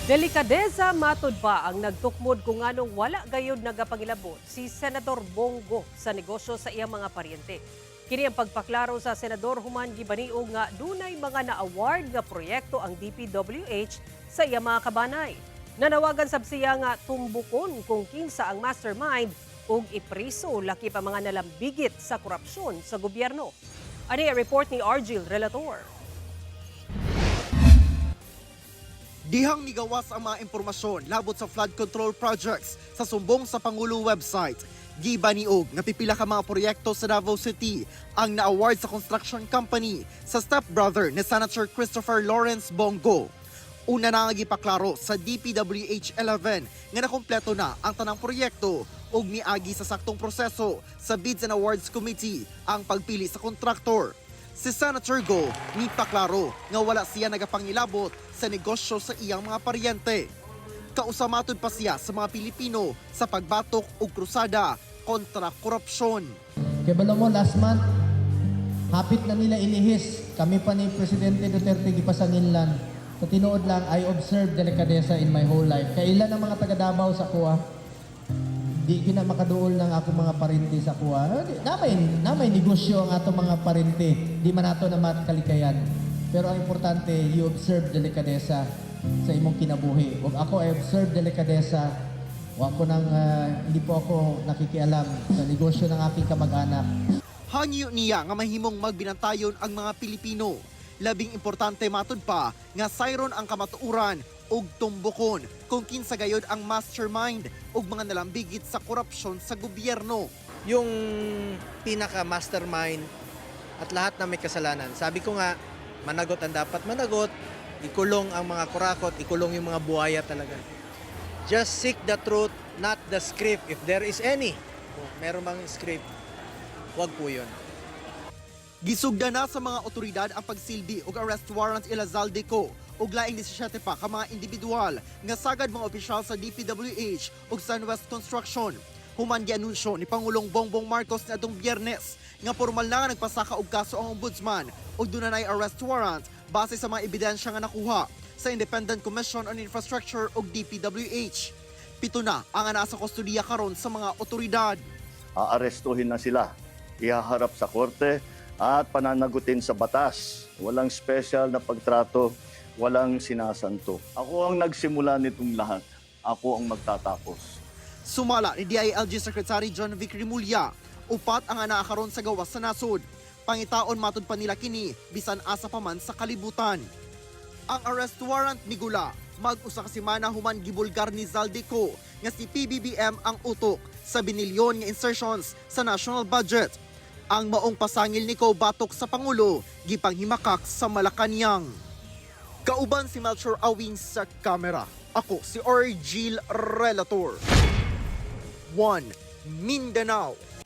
Delikadeza matud pa ang nagtukmod kung anong wala gayud nagapangilabot si Senador Bongo sa negosyo sa iyang mga paryente. Kini ang pagpaklaro sa Senador human gibaniog nga dunay mga na-award nga proyekto ang DPWH sa iyang mga kabanay. Nanawagan sab siya nga tumbukon kung kinsa ang mastermind ug ipriso laki pa mga nalambigit sa korupsyon sa gobyerno. Ani ang report ni Argil Relator. Dihang nigawas ang mga impormasyon labot sa flood control projects sa sumbong sa Pangulo website. Gibaniog nga pipila ka mga proyekto sa Davao City ang na-award sa construction company sa stepbrother ni Senator Christopher Lawrence Bongo. Una na nga gipaklaro sa DPWH 11 nga nakompleto na ang tanang proyekto ug miagi sa saktong proseso sa Bids and Awards Committee ang pagpili sa kontraktor. Si Senator Go nipaklaro nga wala siya nagapangilabot sa negosyo sa iyang mga paryente. Kausamatod pa siya sa mga Pilipino sa pagbatok ug krusada kontra korupsyon. Kaya bala mo, last month, hapit na nila ilihis. Kami pa ni Presidente Duterte gipasanginlan. Sa tinuod lang, I observed delikadesa in my whole life. Kailan ang mga taga Davao sa kuha? Di gina makaduol ng ako mga parinti sa kuha. Namay negosyo ang ato mga parinti. Di man ato na matkalikayan. Pero ang importante, you observe delikadesa sa imong kinabuhi. Ug ako, I observe delikadesa. Hindi po ako nakikialam sa negosyo ng aking kamag-anak. Hangyo niya nga mahimong magbinantayon ang mga Pilipino. Labing importante matud pa nga sayron ang kamatuuran ug tumbukon kung kinsa gayod ang mastermind ug mga nalambigit sa korupsyon sa gobyerno. Yung pinaka-mastermind at lahat na may kasalanan. Sabi ko nga, managot ang dapat managot, ikulong ang mga kurakot, ikulong yung mga buhaya talaga. Just seek the truth, not the script. If there is any, kung meron mang script, wag po yun. Gisugda na sa mga otoridad ang pagsilbi ug arrest warrant ilazalde ko ug laing 17 pa ka mga individual nga sagad mga opisyal sa DPWH ug Sunwest Construction. Human gianunsyo ni Pangulong Bongbong Marcos niadtong Biyernes nga formal na nga nagpasaka og kaso ang ombudsman ug dunay arrest warrant base sa mga ebidensya nga nakuha sa Independent Commission on Infrastructure ug DPWH. 7 na ang ana sa kustodiya karon sa mga otoridad. Aarestuhin na sila, ihaharap sa korte at pananagutin sa batas. Walang special na pagtrato, walang sinasanto. Ako ang nagsimula nitong lahat. Ako ang magtatapos. Sumala ni DILG Secretary John Vic Rimulya, upat ang anaa karon sa gawas sa nasod. Pangitaon matud pa nila kini bisan asa pa man sa kalibutan. Ang arrest warrant migula mag-usa ka semana human gibulgar ni Zaldico nga si PBBM ang utok sa binilyon nga insertions sa national budget. Ang maong pasangil ni Ko batok sa Pangulo gipanghimakak sa Malacañang. Kauban si Melchor Awing sa kamera. Ako si Argil Relator. 1 Mindanao.